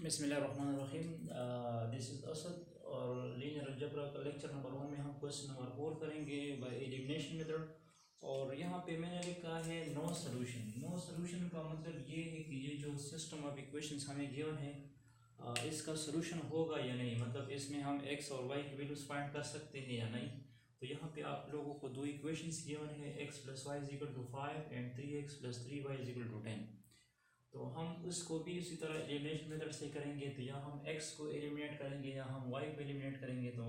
बिस्मिल्लाहिर्रहमानिर्रहीम। This is Asad और linear algebra का लेक्चर नंबर 1 में हम क्वेश्चन नंबर 4 करेंगे बाय एलिमिनेशन मेथड। और यहाँ पे मैंने लिखा है नो सोल्यूशन। नो सोल्यूशन का मतलब ये है कि ये जो सिस्टम ऑफ इक्वेशंस हमें गिवन है इसका सोल्यूशन होगा या नहीं, मतलब इसमें हम एक्स और वाई की वैल्यूज फाइंड कर सकते हैं या नहीं। तो यहाँ पे आप लोगों को दो इक्वेशंस गिवन है, x plus y is equal to 5 and 3x plus 3y is equal to 10। तो हम उसको भी उसी तरह एलिमिनेशन मेथड से करेंगे। तो या हम x को एलिमिनेट करेंगे या हम y को एलिमिनेट करेंगे। तो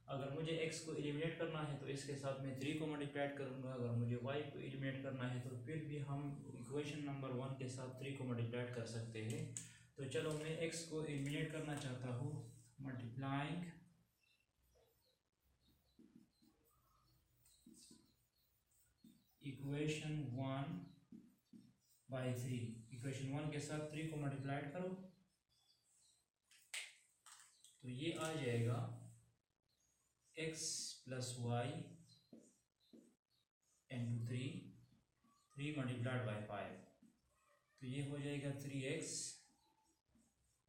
अगर मुझे x को एलिमिनेट करना है तो इसके साथ मैं 3 को मल्टीप्लाइड करूँगा। अगर मुझे y को एलिमिनेट करना है तो फिर भी हम इक्वेशन नंबर 1 के साथ 3 को मल्टीप्लाइड कर सकते हैं। तो चलो मैं x को एलिमिनेट करना चाहता हूँ। मल्टीप्लाइंग इक्वेशन 1 बाई 3, इक्वेशन 1 के साथ 3 को मल्टीप्लाइड करो तो ये आ जाएगा x plus y into 3 multiplied by 5। तो ये हो जाएगा 3x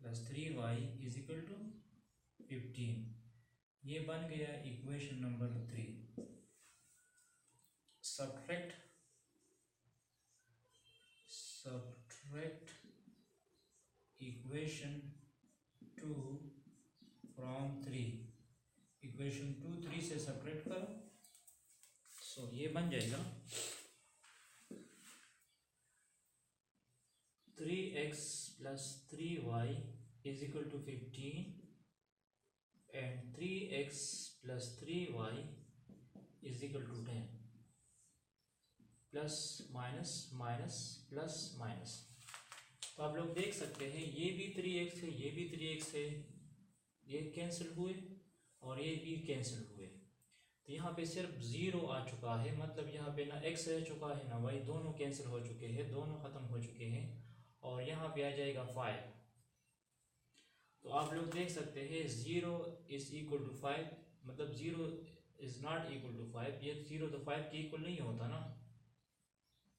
plus 3y is equal to 15। ये बन गया equation number 3। Subtract equation 2 from 3। Equation 2 3 से सब्ट्रैक्ट करो। सो ये बन जाएगा 3x plus 3y is equal to 15 and 3x plus 3y is equal to 10। Plus minus minus plus minus. तो आप लोग देख सकते हैं ये भी 3x है, ये भी 3x है, ये कैंसिल हुए और ये भी कैंसिल हुए। तो यहाँ पे सिर्फ 0 आ चुका है, मतलब यहाँ पे ना x रह चुका है ना y, दोनों कैंसिल हो चुके हैं, दोनों ख़त्म हो चुके हैं। और यहाँ पे आ जाएगा 5। तो आप लोग देख सकते हैं 0 इज इक्वल टू 5, मतलब 0 इज नॉट इक्वल टू 5। ये 0 तो 5 के इक्वल नहीं होता ना।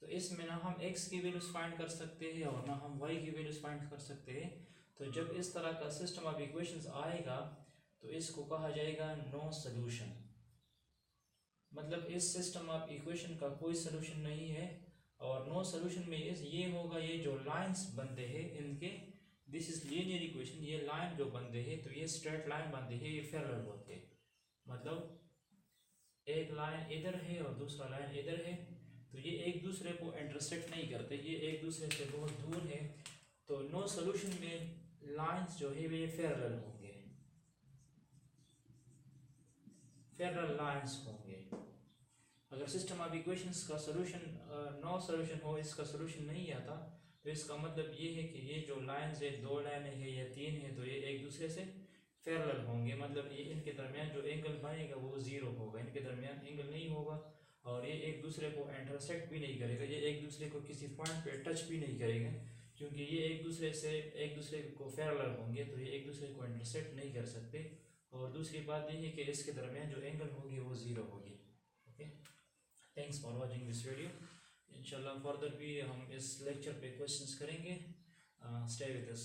तो इसमें ना हम x की वैल्यूज फाइंड कर सकते हैं और ना हम y की वैल्यूज फाइंड कर सकते हैं। तो जब इस तरह का सिस्टम ऑफ इक्वेशंस आएगा तो इसको कहा जाएगा नो सोल्यूशन। मतलब इस सिस्टम ऑफ इक्वेशन का कोई सोल्यूशन नहीं है। और नो सोल्यूशन में ये होगा, ये जो लाइंस बनते हैं इनके, दिस इज लीनियर इक्वेशन, ये लाइन जो बनते हैं तो ये स्ट्रेट लाइन बनते हैं, ये पैरेलल होते हैं। मतलब एक लाइन इधर है और दूसरा लाइन इधर है, तो ये एक दूसरे को इंटरसेक्ट नहीं करते, ये एक दूसरे से बहुत दूर है। तो नो सोल्यूशन में लाइंस जो है वे पैरेलल होंगे, पैरेलल लाइंस होंगे। अगर सिस्टम ऑफ इक्वेशंस का सोल्यूशन नो सोल्यूशन हो, इसका सोल्यूशन नहीं आता, तो इसका मतलब ये है कि ये जो लाइंस है, 2 लाइनें है या 3 है, तो ये एक दूसरे से पैरेलल होंगे। मतलब ये इनके दरमियान जो एंगल बनेगा वो 0 होगा, इनके दरमियान एंगल नहीं होगा और ये एक दूसरे को इंटरसेक्ट भी नहीं करेगा, ये एक दूसरे को किसी पॉइंट पे टच भी नहीं करेगा, क्योंकि ये एक दूसरे को पैरेलल होंगे, तो ये एक दूसरे को इंटरसेक्ट नहीं कर सकते। और दूसरी बात ये है कि इसके दरमियान जो एंगल होगी वो 0 होगी। Okay, thanks for watching this video. इंशाल्लाह फर्दर भी हम इस लेक्चर पे क्वेश्चंस करेंगे। Stay with us.